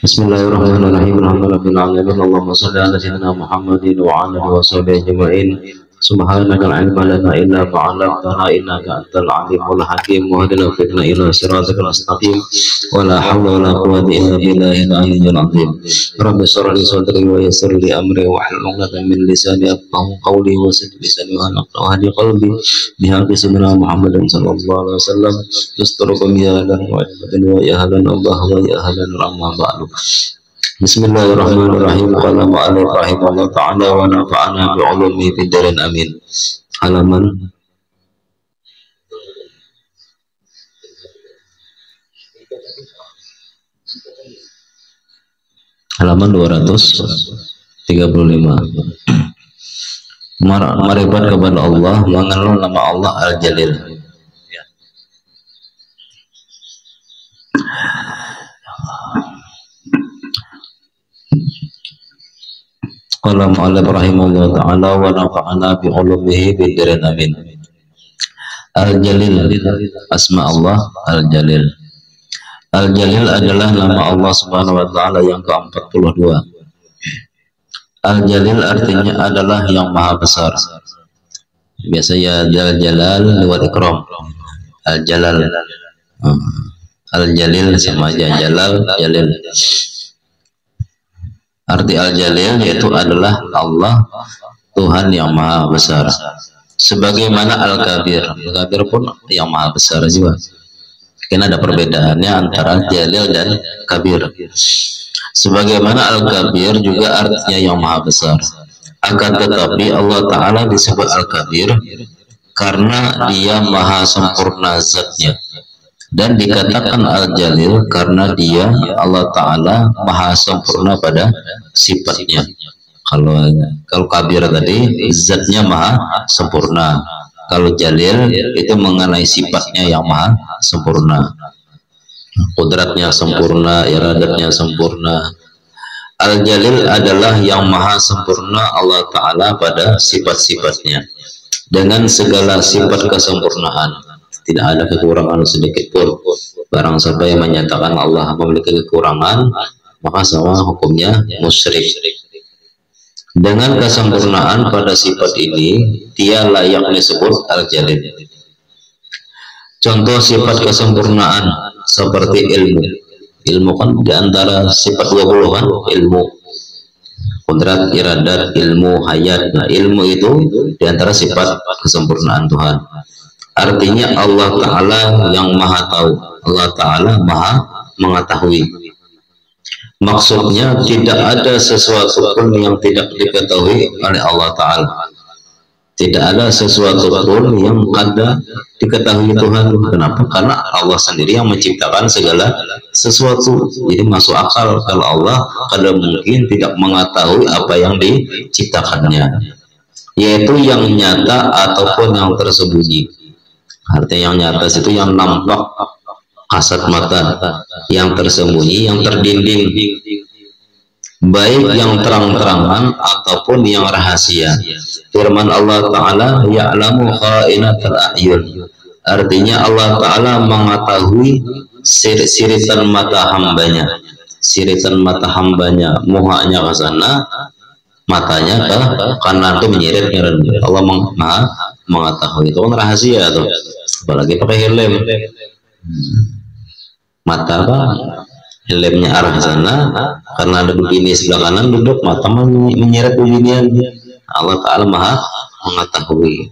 Bismillahirrahmanirrahim. Alhamdulillahirabbil alamin. Allahumma shalli ala sayyidina Muhammadin wa ala alihi wa sahbihi ajma'in. Subhanaka la ilma lana illa ma 'allamtana innaka antal alimul hakim. Wa hadina fitna ila siratal mustaqim. Wa la hawla wa la quwwata illa billahil aliyyil azim. Rabbi shrah li sadri wa yassir li amri wa hlul 'uqdatam min lisani yafqahu qawli wa saddid lisani wa hadi qalbi bihaqi sayyidina Muhammadin sallallahu alaihi wasallam. Yasturukum ya lan wa ya halan Allah wa ya halan amma ba'du. Bismillahirrahmanirrahim. Qala ma'alif rahimahullah ta'ala wa nafa'ana bi'ulumi fid darin amin. Halaman 235. Marifat kepada Allah, mengenal nama Allah Al-Jalil. Qala ma'alif rahimahullah ta'ala wa nafa'ana bi'ulumihi bidirin amin. Al-Jalil, asma Allah Al-Jalil. Al-Jalil adalah nama Allah subhanahu wa ta'ala yang ke-42. Al-Jalil artinya adalah yang maha besar. Biasanya Jalal wa ikram. Al-Jalal, Al-Jalil sama aja, Jalal, Jalil. Arti Al-Jalil yaitu adalah Allah, Tuhan yang maha besar. Sebagaimana Al-Kabir, Al-Kabir pun yang maha besar juga. Karena ada perbedaannya antara Jalil dan Kabir. Sebagaimana Al-Kabir juga artinya yang maha besar. Akan tetapi Allah Ta'ala disebut Al-Kabir karena dia maha sempurna zatnya. Dan dikatakan Al-Jalil karena dia Allah Ta'ala maha sempurna pada sifatnya. Kalau Kabir tadi zatnya maha sempurna, kalau Jalil itu mengenai sifatnya yang maha sempurna, qudratnya sempurna, iradatnya sempurna. Al-Jalil adalah yang maha sempurna Allah Ta'ala pada sifat-sifatnya dengan segala sifat kesempurnaan. Tidak ada kekurangan sedikit pun. Barang siapa yang menyatakan Allah memiliki kekurangan, maka semua hukumnya musyrik. Dengan kesempurnaan pada sifat ini, dia layak disebut Al-Jalil. Contoh sifat kesempurnaan seperti ilmu. Ilmu kan diantara sifat 20 kan, ilmu, qudrat, iradat, ilmu, hayat. Nah, ilmu itu diantara sifat kesempurnaan Tuhan. Artinya Allah Ta'ala yang maha tahu, Allah Ta'ala maha mengetahui. Maksudnya tidak ada sesuatu pun yang tidak diketahui oleh Allah Ta'ala. Tidak ada sesuatu pun yang ada diketahui Tuhan. Kenapa? Karena Allah sendiri yang menciptakan segala sesuatu. Jadi masuk akal kalau Allah kadang mungkin tidak mengetahui apa yang diciptakannya, yaitu yang nyata ataupun yang tersembunyi. Artinya yang nyata itu yang nampak kasat mata, yang tersembunyi, yang terdinding, baik yang terang-terangan ataupun yang rahasia. Firman Allah Ta'ala, ya'lamu kha'inatal a'yun. Artinya Allah Ta'ala mengetahui siritan mata hambanya. Siritan mata hambanya, muhanya ke sana, matanya ke kanan itu menyirit-nyirit. Allah maha mengetahui. Itu kan rahasia tuh. Apalagi pakai helm, mata apa, helmnya arah sana, karena ada begini sebelah kanan duduk, mata menyeret beginian. Allah Ta'ala maha mengetahui.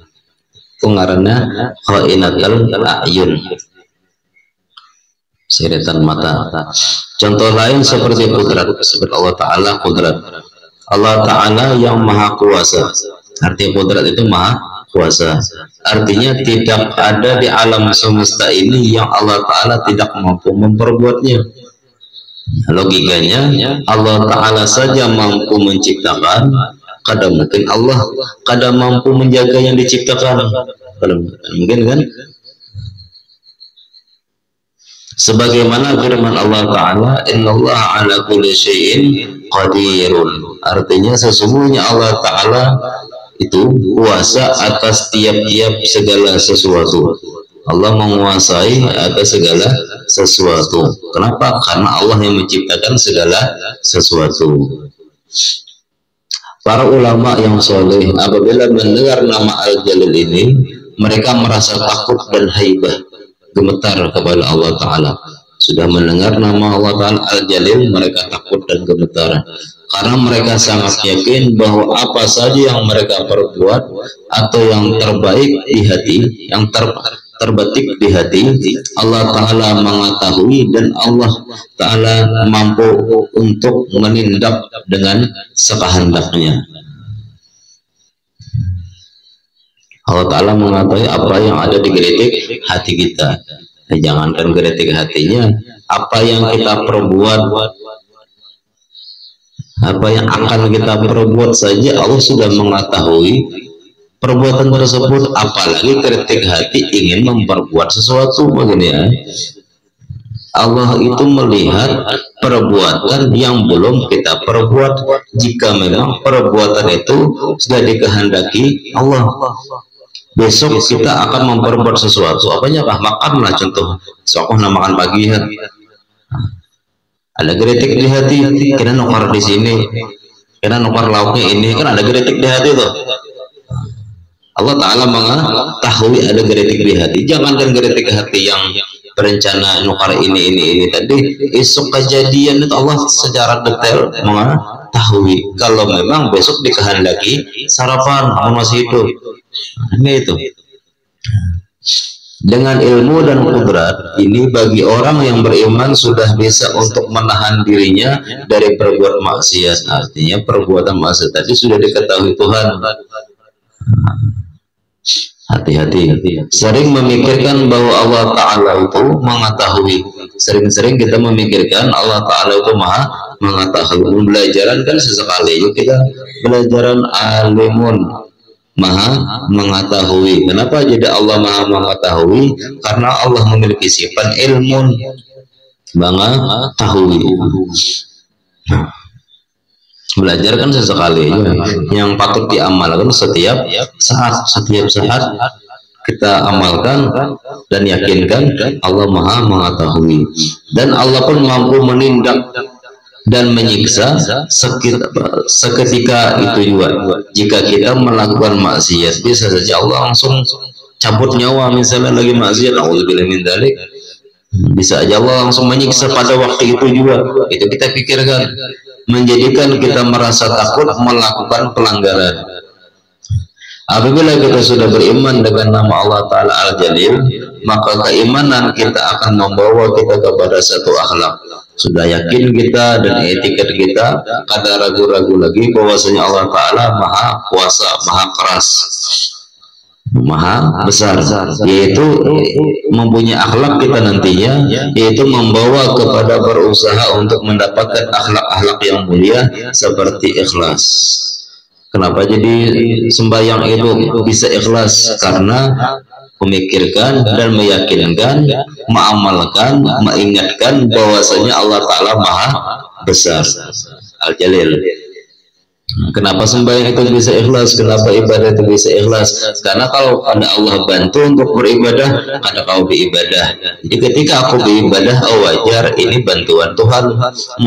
Itu ngarannya kha'inatul a'yun, siritan mata. Contoh lain seperti qudrat, seperti Allah Ta'ala qudrat. Allah Ta'ala yang maha kuasa. Artinya qudrat itu maha kuasa. Artinya tidak ada di alam semesta ini yang Allah Ta'ala tidak mampu memperbuatnya. Logikanya Allah Ta'ala saja mampu menciptakan, kadang mungkin Allah kadang mampu menjaga yang diciptakan, kadang mungkin kan. Sebagaimana firman Allah Ta'ala, innallaha ala kulli syai'in qadirun. Artinya sesungguhnya Allah Ta'ala itu kuasa atas tiap-tiap segala sesuatu. Allah menguasai atas segala sesuatu. Kenapa? Karena Allah yang menciptakan segala sesuatu. Para ulama yang soleh apabila mendengar nama Al-Jalil ini, mereka merasa takut dan haibah, gemetar kepada Allah Ta'ala. Sudah mendengar nama Allah Ta'ala Al-Jalil, mereka takut dan gemetar. Karena mereka sangat yakin bahwa apa saja yang mereka perbuat atau yang terbaik di hati, yang terbetik di hati, Allah Ta'ala mengetahui dan Allah Ta'ala mampu untuk menindak dengan sekehendaknya. Allah Ta'ala mengetahui apa yang ada di geritik hati kita. Jangankan geritik hatinya, apa yang kita perbuat, apa yang akan kita perbuat saja Allah sudah mengetahui perbuatan tersebut, apalagi geritik hati ingin memperbuat sesuatu begini ya. Allah itu melihat perbuatan yang belum kita perbuat. Jika memang perbuatan itu sudah dikehendaki Allah, besok kita akan memperbuat sesuatu, apanya makan lah, contoh sokoh makan pagi ya. Ada geritik di hati, kena nukar di sini, kena nukar lauknya ini, kan ada geritik di hati tuh. Allah Ta'ala mengetahui ada geritik di hati. Jangankan geritik hati yang berencana nukar ini tadi, esok kejadian itu Allah secara detail mengetahui. Kalau memang besok dikehendaki sarapan, kamu masih hidup. Ini itu. Dengan ilmu dan kudrat ini bagi orang yang beriman sudah bisa untuk menahan dirinya dari perbuatan maksiat. Artinya perbuatan maksiat tadi sudah diketahui Tuhan. Hati-hati. Sering memikirkan bahwa Allah Ta'ala itu mengetahui. Sering-sering kita memikirkan Allah Ta'ala itu maha mengetahui. Pembelajaran kan sesekali. Yuk kita belajaran alimun, maha mengetahui. Kenapa jadi Allah maha mengetahui? Karena Allah memiliki sifat ilmun, mengetahui. Belajar kan sesekali ya, yang patut diamalkan setiap saat kita amalkan dan yakinkan Allah maha mengetahui, dan Allah pun mampu menindak dan menyiksa seketika itu juga. Jika kita melakukan maksiat, bisa saja Allah langsung cabut nyawa, misalnya lagi maksiat, auzubillahi min dzalik, bisa aja Allah langsung menyiksa pada waktu itu juga. Itu kita pikirkan, menjadikan kita merasa takut melakukan pelanggaran. Apabila kita sudah beriman dengan nama Allah Ta'ala Al-Jalil, maka keimanan kita akan membawa kita kepada satu akhlak. Sudah yakin kita dan etiket kita, kada ragu-ragu lagi bahwasanya Allah Ta'ala maha kuasa, maha keras, maha besar, yaitu mempunyai akhlak kita nantinya, yaitu membawa kepada berusaha untuk mendapatkan akhlak-akhlak yang mulia seperti ikhlas. Kenapa jadi sembahyang itu bisa ikhlas? Karena memikirkan dan meyakinkan, mengamalkan, mengingatkan bahwasanya Allah Ta'ala maha besar, Al-Jalil. Kenapa sembahyang itu bisa ikhlas? Kenapa ibadah itu bisa ikhlas? Karena kalau ada Allah bantu untuk beribadah, kada kau beribadah. Jadi ketika aku beribadah, oh wajar, ini bantuan Tuhan.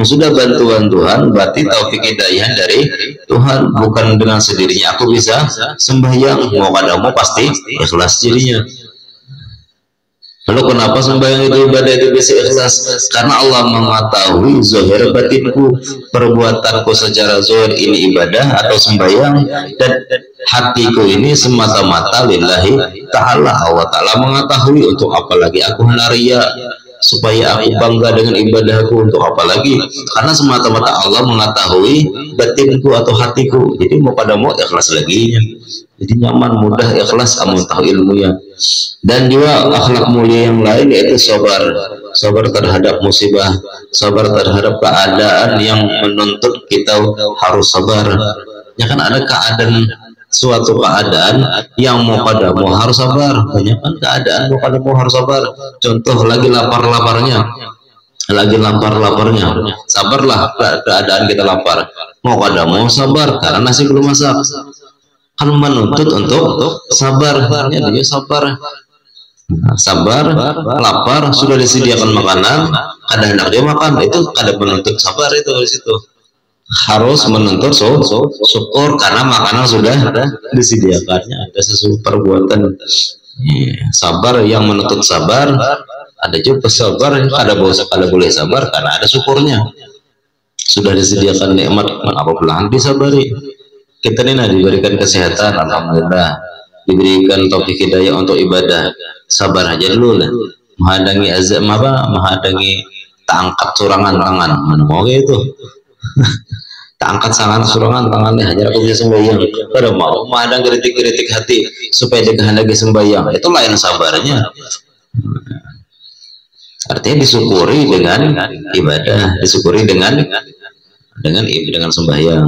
Sudah bantuan Tuhan, berarti taufik hidayah dari Tuhan, bukan dengan sendirinya aku bisa sembahyang. Mau kada mau pasti ikhlas jadinya. Lalu kenapa sembahyang itu ibadah itu bisa ikhlas? Karena Allah mengetahui zahir batinku, perbuatanku secara zahir ini ibadah atau sembahyang, dan hatiku ini semata-mata lillahi ta'ala. Allah Ta'ala mengetahui, untuk apalagi aku naria, supaya aku bangga dengan ibadahku, untuk apalagi, karena semata-mata Allah mengetahui batinku atau hatiku. Jadi mau pada mau ikhlas lagi, jadi nyaman, mudah, ikhlas, kamu tahu ilmunya. Dan juga akhlak mulia yang lain yaitu sabar, sabar terhadap musibah, sabar terhadap keadaan yang menuntut kita harus sabar. Ya kan ada keadaan, suatu keadaan yang mau pada mau harus sabar, banyak kan keadaan mau pada mau harus sabar. Contoh lagi lapar-laparnya, sabarlah keadaan kita lapar, mau pada mau sabar karena nasi belum masak, kan menuntut untuk sabar. Ya dia sabar. Sabar, lapar, sudah disediakan makanan, ada hendak dia makan, itu ada menuntut sabar itu di situ. Harus menuntut syukur karena makanan sudah disediakannya, ada sesuatu perbuatan. Sabar yang menuntut sabar, ada juga sabar kada boleh sabar karena ada syukurnya. Sudah disediakan nikmat, mengapa pula disabari? Kita ini diberikan kesehatan, alhamdulillah, diberikan taufik hidayah untuk ibadah, sabar aja dulu lah. Menghadangi azab menghadangi tak angkat surangan tangan, mana mau gitu. Tak angkat surangan tangannya, hanya aku bisa sembahyang. Kada mau menghadang kritik-kritik hati supaya dia kehendaki sembahyang, itu lain sabarnya. Artinya disyukuri dengan ibadah, disyukuri dengan sembahyang.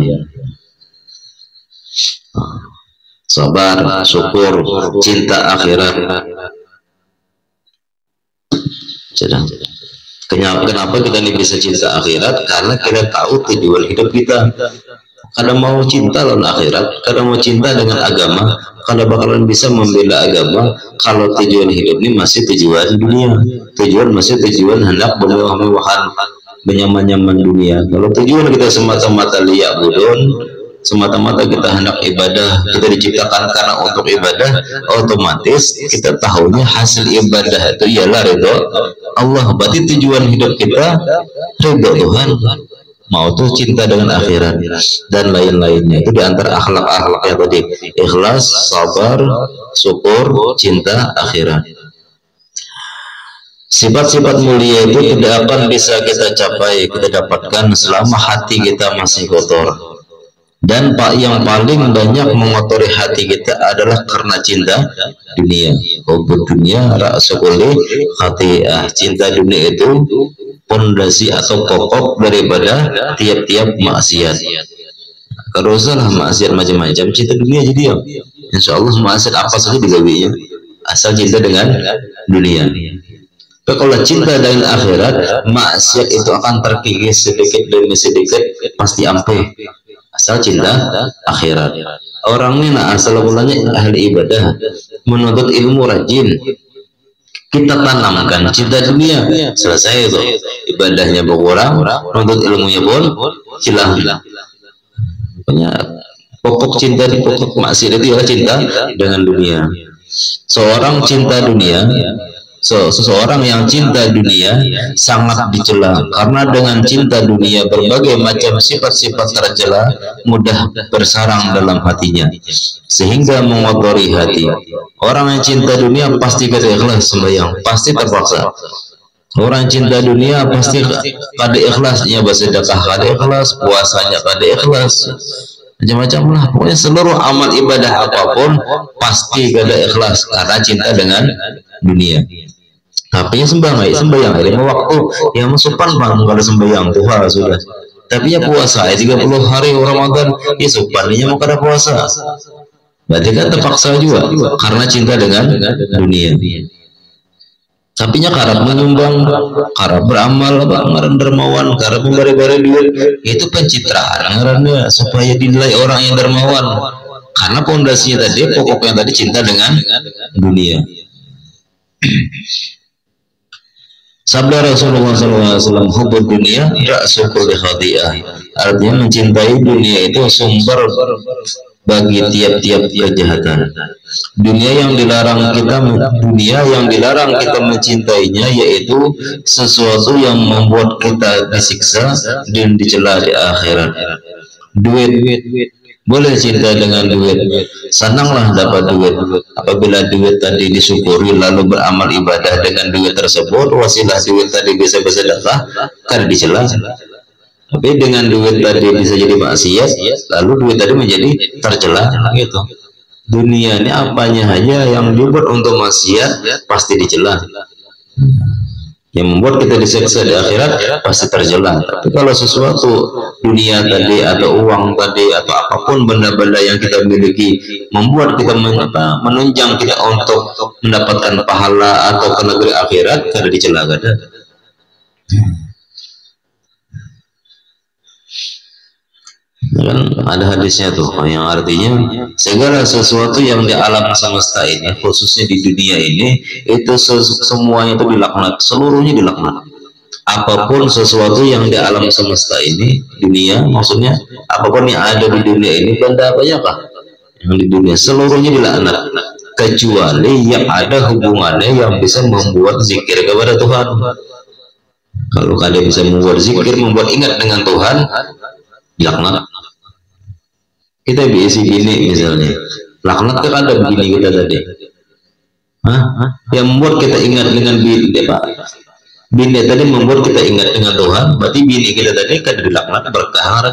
Sabar, syukur, cinta akhirat. Kenapa kita ini bisa cinta akhirat? Karena kita tahu tujuan hidup kita. Kadang mau cinta lawan akhirat, kadang mau cinta dengan agama, kadang bakalan bisa membela agama kalau tujuan hidup ini masih tujuan dunia. Masih tujuan hendak bermewah-mewahan, benyaman-nyaman dunia. Kalau tujuan kita semata-mata liyak budon, semata-mata kita hendak ibadah, kita diciptakan karena untuk ibadah, otomatis kita tahunya hasil ibadah itu ialah ridho Allah. Berarti tujuan hidup kita ridho Tuhan, mau tuh cinta dengan akhirat dan lain-lainnya. Itu diantara akhlak-akhlak yang tadi, ikhlas, sabar, syukur, cinta akhirat. Sifat-sifat mulia itu tidak akan bisa kita capai, kita dapatkan selama hati kita masih kotor. Dan yang paling banyak mengotori hati kita adalah karena cinta dunia. Hubud dunia ra'sukuli khati'ah. Cinta dunia itu pondasi atau pokok daripada tiap-tiap maksiat. Kalau salah maksiat macam-macam, cinta dunia jadi ya, insya Allah maksiat apa saja digawinya, asal cinta dengan dunia. Tapi kalau cinta dengan akhirat, maksiat itu akan terkikis sedikit demi sedikit, pasti ampe. Asal cinta akhirat. Orangnya asal mulanya ahli ibadah, menuntut ilmu rajin, kita tanamkan cinta dunia, selesai itu ibadahnya berkurang, menuntut ilmunya pun hilang. Punya pokok cinta di pokok maksiat itu ya cinta dengan dunia. Seorang cinta dunia, seseorang yang cinta dunia sangat dicela, karena dengan cinta dunia berbagai macam sifat-sifat tercela mudah bersarang dalam hatinya sehingga mengotori hati. Orang yang cinta dunia pasti kada ikhlas sembahyang, pasti terpaksa. Orang cinta dunia pasti kada ikhlasnya bersedekah, kada ikhlas puasanya, kada ikhlas macam-macam lah. Pokoknya seluruh amal ibadah apapun pasti kada ikhlas karena cinta dengan dunia. Tapi ya sembahyang lima waktu yang supan bang, kalau sembahyang Tuhan sudah. Tapi ya puasa 30 hari Ramadan ya supaninya mau kada puasa. Berarti kan terpaksa juga karena cinta dengan dunia. Tapi nya karap menyumbang, karap beramal, ngaran dermawan, karap memberi-beri duit, itu pencitraan ngarannya supaya dinilai orang yang dermawan. Karena pondasinya tadi, pokoknya tadi cinta dengan dunia. Sabda Rasulullah SAW, hubud dunia ra'sul kulli khati'ah. Artinya mencintai dunia itu sumber bagi tiap-tiap kejahatan. Dunia yang dilarang kita mencintainya yaitu sesuatu yang membuat kita disiksa dan dicela di akhirat. Duit boleh cinta dengan duit, senanglah dapat duit. Apabila duit tadi disyukuri lalu beramal ibadah dengan duit tersebut, wasilah duit tadi bisa bersedekah, kan dicela. Tapi dengan duit tadi bisa jadi maksiat, lalu duit tadi menjadi tercela gitu. Dunia ini apanya aja yang dibuat untuk maksiat pasti dicela. Yang membuat kita disiksa di akhirat pasti tercela. Tapi kalau sesuatu dunia tadi atau uang tadi atau apapun benda-benda yang kita miliki membuat kita menunjang kita untuk mendapatkan pahala atau ke negeri akhirat, kada dicela kada. kan ada hadisnya tuh yang artinya segala sesuatu yang di alam semesta ini, khususnya di dunia ini, itu semuanya itu dilaknat, seluruhnya dilaknat. Apapun sesuatu yang di alam semesta ini, dunia maksudnya, apapun yang ada di dunia ini, benda apa aja kah yang di dunia, seluruhnya dilaknat, kecuali yang ada hubungannya yang bisa membuat zikir kepada Tuhan. Kalau kalian bisa membuat zikir, membuat ingat dengan Tuhan, dilaknat. Kita biasa bini misalnya, laknat kan ada bini kita tadi. Yang membuat kita ingat dengan bini, Pak. Bini tadi membuat kita ingat dengan Tuhan, berarti bini kita tadi kan dilaknat, berkah.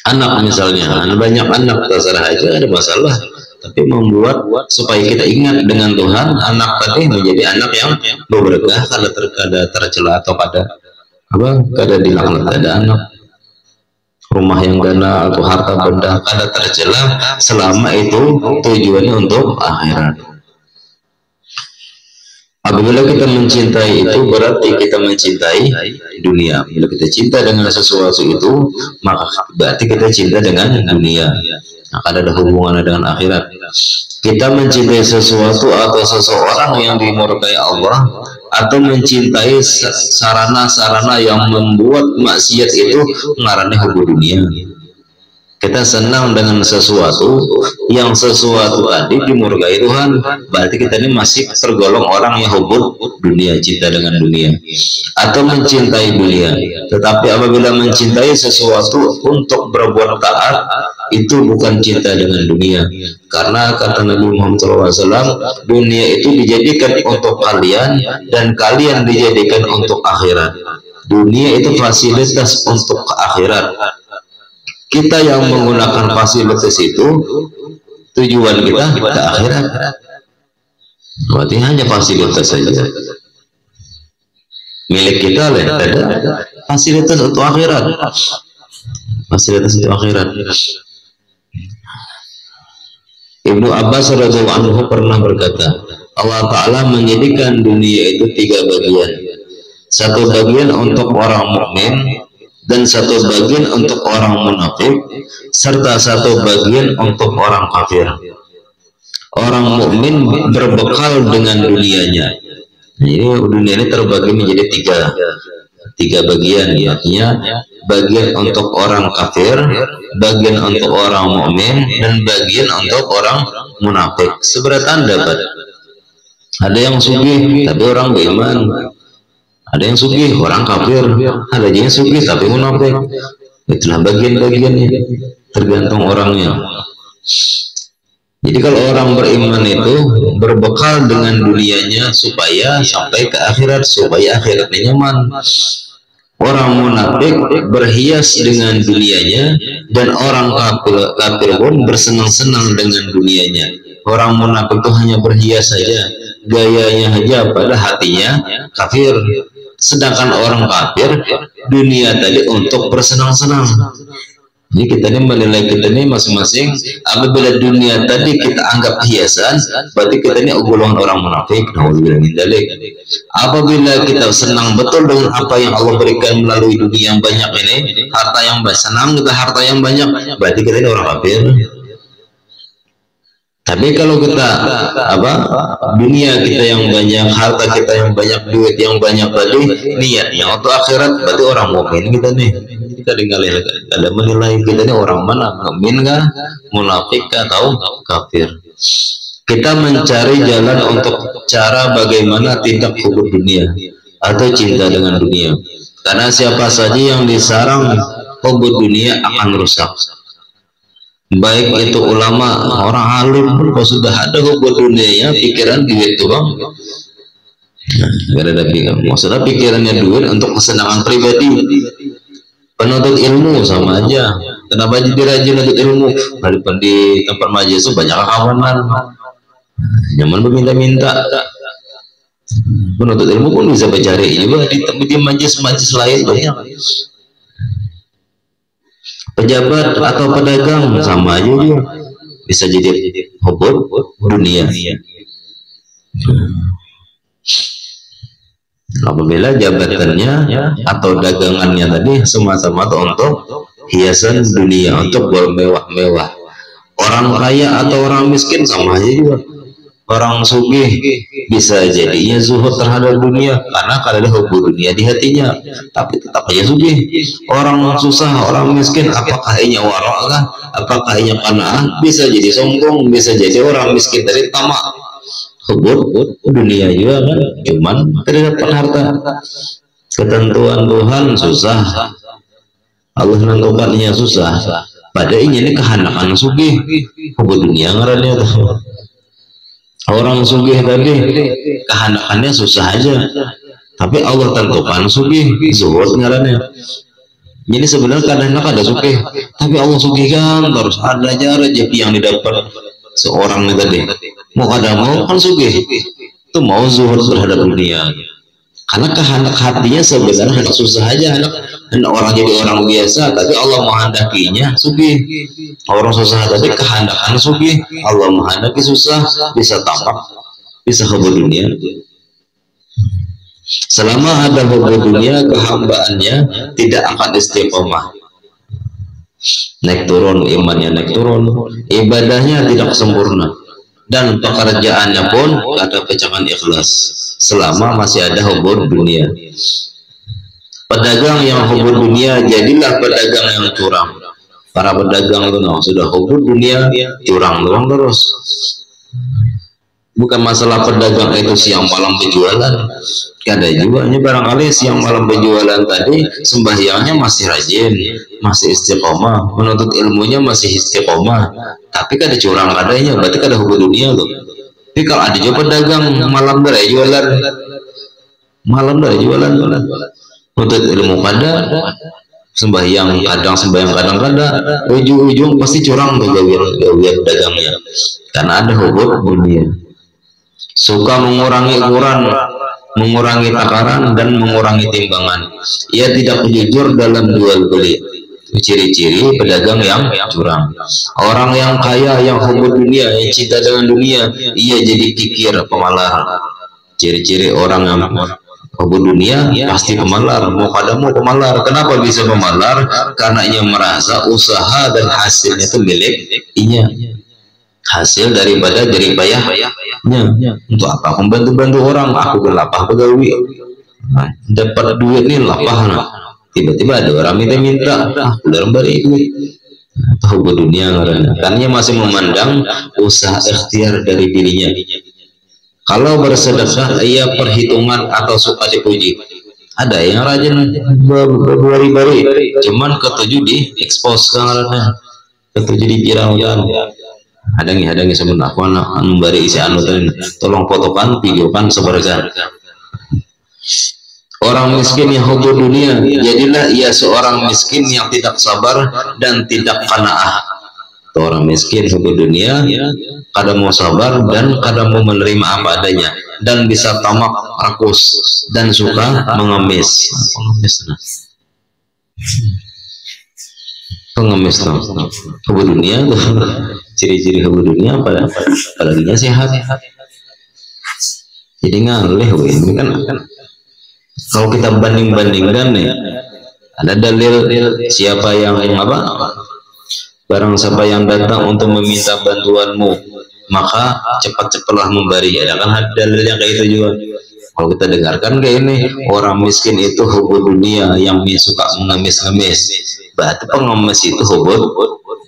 Anak misalnya, banyak anak terserah aja, ada masalah, tapi membuat supaya kita ingat dengan Tuhan, anak tadi menjadi anak yang berberkah, kada tercela atau kada dilaknat ada anak. Rumah yang gana atau harta benda kada tercela selama itu tujuannya untuk akhirat. Apabila kita mencintai itu berarti kita mencintai dunia. Bila kita cinta dengan sesuatu itu, maka berarti kita cinta dengan dunia. Akan ada hubungannya dengan akhirat. Kita mencintai sesuatu atau seseorang yang dimurkai Allah, atau mencintai sarana-sarana yang membuat maksiat itu mengarahnya hubu dunia. Kita senang dengan sesuatu yang sesuatu tadi dimurkai Tuhan, berarti kita ini masih tergolong orang yang hubub dunia, cinta dengan dunia, atau mencintai dunia. Tetapi apabila mencintai sesuatu untuk berbuat taat, itu bukan cinta dengan dunia, karena kata Nabi Muhammad SAW, dunia itu dijadikan untuk kalian dan kalian dijadikan untuk akhirat. Dunia itu fasilitas untuk akhirat. Kita yang menggunakan fasilitas itu, tujuan kita ke akhirat. Berarti hanya fasilitas saja. Milik kita lah, ada fasilitas untuk akhirat. Fasilitas untuk akhirat. Ibnu Abbas radhiyallahu anhu pernah berkata, Allah Ta'ala menjadikan dunia itu 3 bagian. Satu bagian untuk orang mukmin, dan satu bagian untuk orang munafik, serta satu bagian untuk orang kafir. Orang mukmin berbekal dengan dunianya. Jadi dunia ini terbagi menjadi tiga bagian, artinya bagian untuk orang kafir, bagian untuk orang mukmin, dan bagian untuk orang munafik. Seberat Anda, Pak. Ada yang sugih tapi orang beriman. Ada yang sugih, orang kafir. Ada yang sugih tapi munafik. Itulah bagian-bagiannya, tergantung orangnya. Jadi kalau orang beriman itu berbekal dengan dunianya supaya sampai ke akhirat, supaya akhiratnya nyaman. Orang munafik berhias dengan dunianya, dan orang kafir pun bersenang-senang dengan dunianya. Orang munafik itu hanya berhias saja, gayanya aja, pada hatinya kafir. Sedangkan orang kafir, dunia tadi untuk bersenang-senang. Jadi kita ini menilai kita ini masing-masing. Apabila dunia tadi kita anggap hiasan, berarti kita ini golongan orang munafik. Apabila kita senang betul dengan apa yang Allah berikan melalui dunia yang banyak ini, harta yang banyak, senang kita harta yang banyak, berarti kita ini orang kafir. Tapi kalau kita dunia kita yang banyak, harta kita yang banyak, duit yang banyak tadi, niatnya untuk akhirat, berarti orang mukmin kita nih. Kita ada menilai kita ini orang mana, mukmin kah, munafik kah, atau kafir. Kita mencari jalan untuk cara bagaimana tindak hubub dunia atau cinta dengan dunia. Karena siapa saja yang disarang hubub dunia akan rusak. Baik itu ulama, orang alim pun kalau sudah ada hubungan dunianya, pikiran duit itu bang. Gak ada pikiran. Maksudnya pikirannya duit untuk kesenangan pribadi. Penuntut ilmu sama aja. Kenapa jadi rajin untuk ilmu? Di tempat majelis itu banyak kawanan. Nyaman berminta-minta. Penuntut ilmu pun bisa mencari juga di majelis lain banyak. Pejabat atau pedagang sama aja dia, bisa jadi hubub dunia. Apabila jabatannya atau dagangannya tadi semata-mata untuk hiasan dunia, untuk bermewah-mewah. Orang kaya atau orang miskin sama aja juga. Orang sugih bisa jadinya zuhud terhadap dunia karena ada hubbu dunia di hatinya, tapi tetap aja sugih. Orang susah, orang miskin, apakah ia warok kah? Apakah ia qanaah? Bisa jadi sombong, bisa jadi orang miskin dari tamak. Hubud dunia juga kan, cuman tidak dapat harta. Ketentuan Tuhan susah, Allah menentukannya susah. Pada ini kehanakan sugih, hubud dunia ngarannya tuh. Orang sugih tadi kehanakannya susah aja, tapi Allah tentukan sugih, zuhud ngarannya. Jadi sebenarnya kadang-kadang ada sugih, tapi Allah sugihkan terus ada aja rezeki yang didapat seorang ini tadi. Mau kadang mau kan sugih, itu mau zuhud terhadap dunia. Karena kehendak hatinya sebenarnya hendak susah aja, hendak orang jadi orang biasa, tapi Allah menghendakinya sugih. Orang susah tadi kehendakan sugih, Allah menghendaki susah, bisa tamak, bisa hubud dunia. Selama ada hubud dunia, kehambaannya tidak akan istiqomah. Naik turun, imannya naik turun, ibadahnya tidak sempurna, dan pekerjaannya pun ada pecahan ikhlas selama masih ada hubud dunia. Pedagang yang hubud dunia jadilah pedagang yang curang. Para pedagang itu sudah hubud dunia, curang terus. Bukan masalah pedagang itu siang malam penjualan, ada juga ini barangkali siang malam penjualan tadi sembahyangnya masih rajin, masih istiqomah, menuntut ilmunya masih istiqomah, tapi kada curang adanya, berarti kada hubud dunia tuh. Tapi kalau ada juga pedagang malam dari jualan, nuntut ilmu kada, sembahyang kadang kada, ujung-ujung pasti curang tuh gawian dagangnya, karena ada hubud dunia. Suka mengurangi ukuran, mengurangi takaran, dan mengurangi timbangan. Ia tidak jujur dalam jual beli. Ciri-ciri pedagang yang curang. Orang yang kaya, yang hubud dunia, yang cinta dengan dunia, ia jadi kikir, pemalar. Ciri-ciri orang yang hubud dunia pasti pemalar, mau pemalar. Kenapa bisa pemalar? Karena ia merasa usaha dan hasilnya itu milik inya, hasil daripada jeripayahnya. Untuk apa aku bantu orang, aku berlapah pegawai, dapat duit nih lapah, tiba-tiba ada orang minta udah beri duit. Hubud dunia karena dia masih memandang usaha ikhtiar dari dirinya. Kalau bersedekah ia perhitungan atau suka dipuji. Ada yang rajin beri, cuman ketujuh di expose karena ketujuh dipiralkan. Hadangi sebentar aku anak memberi isi anu tolong fotokan, videokan, sebarkan. Orang miskin yang hubud dunia, jadilah ia seorang miskin yang tidak sabar dan tidak qanaah. Orang miskin hubud dunia, kadang mau sabar dan kadang mau menerima apa adanya, dan bisa tamak, rakus, dan suka mengemis. Pengemis tuh hubud dunia tuh. Ciri-ciri hubud dunia apalagi sehat. Jadi ngalih ini kan kalau kita banding-bandingkan nih, ada dalil siapa yang barang siapa yang datang untuk meminta bantuanmu maka cepat-cepatlah memberi. Ada kan dalilnya kayak itu juga. Kalau kita dengarkan kayak ini, orang miskin itu hubud dunia, yang suka mengemis-ngemis, berarti pengemis itu hubud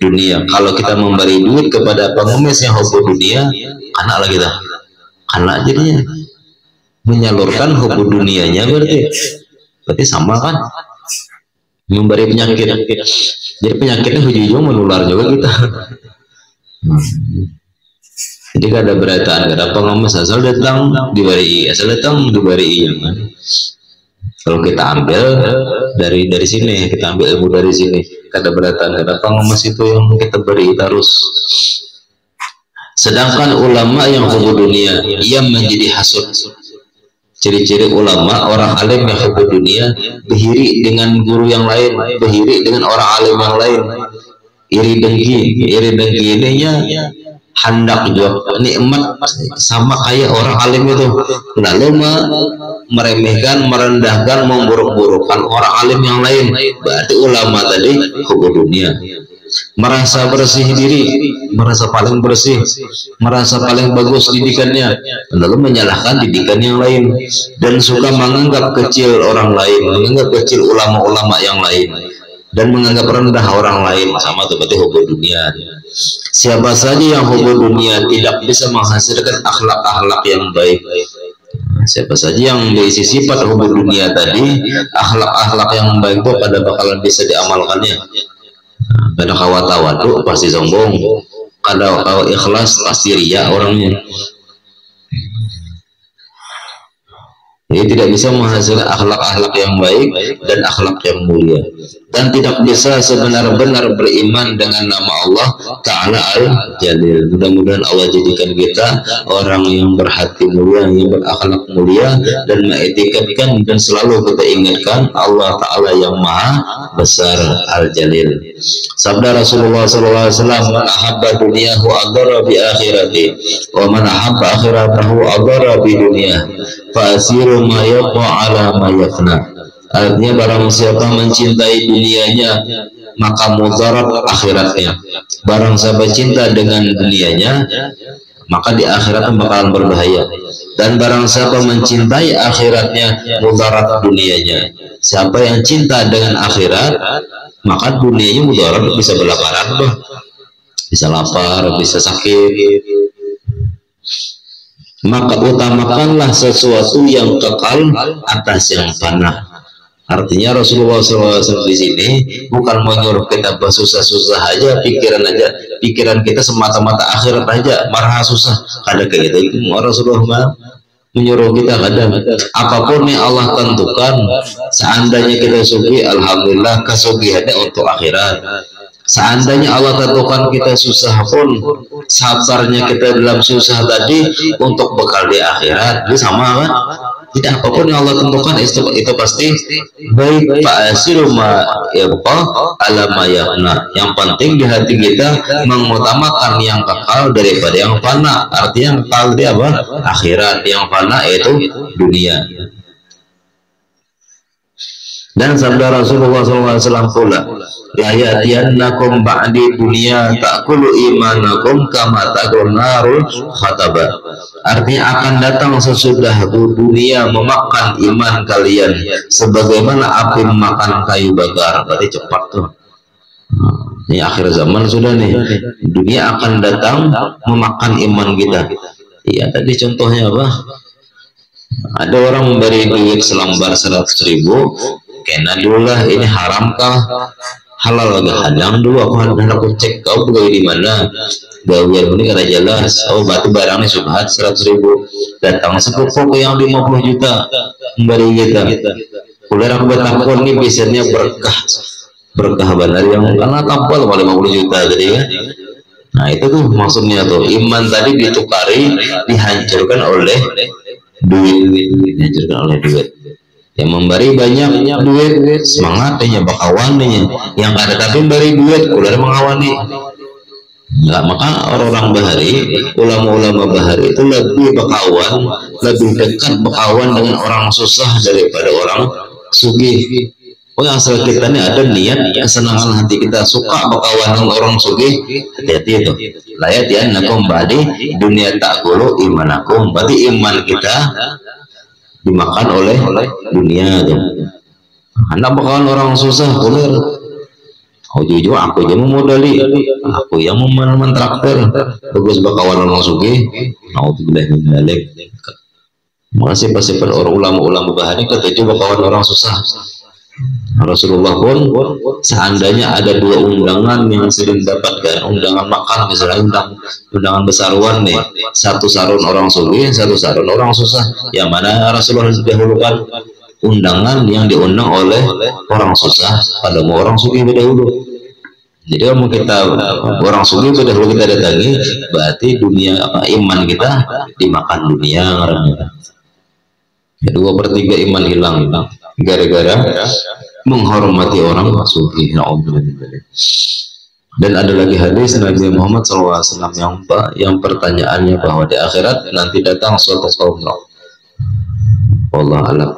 dunia. Kalau kita memberi duit kepada pengemis yang hubud dunia, anak lagi dah, anak jadinya menyalurkan hubud dunianya, berarti sama kan, memberi penyakit. Jadi penyakitnya ujung-ujung menular juga kita. Jadi ada berataan, ada pengemis asal datang diberi, kan? Kalau kita ambil dari sini, kita ambil ilmu dari sini, kada berataan, ada pengemis itu yang kita beri terus. Sedangkan ulama yang hubud dunia, ia menjadi hasud. Ciri-ciri ulama, orang alim yang hubud dunia, beriri dengan guru yang lain, beriri dengan orang alim yang lain, iri dengki ininya hendak juga nikmat sama kayak orang alim itu, lalu meremehkan, merendahkan, memburuk-burukkan orang alim yang lain. Berarti ulama tadi hukum dunia, merasa bersih diri, merasa paling bersih, merasa paling bagus didikannya, lalu menyalahkan didikan yang lain, dan suka menganggap kecil orang lain, menganggap kecil ulama-ulama yang lain, dan menganggap rendah orang lain. Sama tuh berarti hukum dunia. Siapa saja yang hukum dunia tidak bisa menghasilkan akhlak-akhlak yang baik, siapa saja yang berisi sifat hukum dunia tadi, akhlak-akhlak yang baik itu pada bakalan bisa diamalkannya. Kada kawa tawadu pasti sombong, kada kawa ikhlas pasti riya orangnya. Jadi tidak bisa menghasilkan akhlak-akhlak yang baik dan akhlak yang mulia, dan tidak bisa sebenar-benar beriman dengan nama Allah Ta'ala Al-Jalil. Mudah-mudahan Allah jadikan kita orang yang berhati mulia, yang berakhlak mulia, dan mengetikatkan dan selalu kita ingatkan Allah Ta'ala yang Maha Besar Al-Jalil. Sabda Rasulullah SAW, man ahabba dunyahu adhara bi akhirati, wa man ahabba akhiratahu adhara bi dunyah, fa'asiru ma yaqa ala ma yafna. Artinya barang siapa mencintai dunianya maka mudarat akhiratnya. Barang siapa cinta dengan dunianya maka di akhiratnya bakalan berbahaya. Dan barang siapa mencintai akhiratnya mudarat dunianya. Siapa yang cinta dengan akhirat maka dunianya mudarat, bisa berlaparan, bisa lapar, bisa sakit. Maka utamakanlah sesuatu yang kekal atas yang fana. Artinya Rasulullah SAW di sini bukan menyuruh kita bersusah-susah aja, pikiran kita semata-mata akhirat aja, marah susah. Kadang kayak gitu itu Rasulullah menyuruh kita kadang apapun yang Allah tentukan, seandainya kita sugi, alhamdulillah kesugihannya untuk akhirat. Seandainya Allah tentukan kita susah pun, sabarnya kita dalam susah tadi untuk bekal di akhirat. Itu sama kan? Tidak, apapun yang Allah tentukan itu pasti baik. Pak Asiruma ya alama yafna. Yang penting di hati kita mengutamakan yang kekal daripada yang fana. Artinya yang kekal dia apa? Akhirat. Yang fana itu dunia. Dan sabda Rasulullah SAW pula, la ya'tiyannakum ba'di dunya ta'kulu imanakum kama ta'kulu narul khataba. Artinya akan datang sesudah dunia memakan iman kalian sebagaimana api memakan kayu bakar. Berarti cepat tuh. Ini akhir zaman sudah nih. Dunia akan datang memakan iman kita. Iya, tadi contohnya apa? Ada orang memberi duit selembar 100.000, kena dulu lah, ini haramkah halal gak? Hadang dulu, aku cek kau pegawai di mana, gawian ini kada jelas. Oh berarti barangnya subhat 100.000. Datang sepupu yang 50 juta memberi kita. Kuliah aku bertakon ini biasanya berkah benar yang karena tampil 50 juta tadi ya. Nah itu tuh maksudnya tuh, iman tadi ditukari, dihancurkan oleh duit, dihancurkan oleh duit. Yang memberi banyak duit, semangatnya bakawannya, yang ada tapi beri duit udah mengawani. Nah, maka orang-orang bahari, ulama-ulama bahari itu lebih bakawan, lebih dekat bakawan dengan orang susah daripada orang sugih. Oh yang asal kita ini ada niat, kesenangan hati kita suka bakawan dengan orang sugih, hati-hati itu. Layat ya nakum badi dunia ta'kulu imanakum. Berarti iman kita dimakan oleh dunia tuh. Anda bakalan orang susah kulir. Oh jujur aku aja mau modali, aku yang mau mentraktir. Bagus bakawan orang sugih. Nauzubillah min dzalik. Makasih pasti pada orang ulama-ulama bahari ketujuh bakawan orang susah. Rasulullah pun seandainya ada dua undangan yang sering dapatkan, undangan makan misalnya undangan besaruan nih, satu sarun orang sugih, satu sarun orang susah, yang mana Rasulullah dahulukan undangan yang diundang oleh orang susah pada orang sugih dahulu. Jadi kalau kita orang sugih dahulu kita datangi, berarti dunia iman kita dimakan dunia. Ya, 2/3 iman hilang gara-gara menghormati orang sugih. Dan ada lagi hadis Nabi Muhammad SAW yang pertanyaannya bahwa di akhirat nanti datang suatu kaum Allah alam.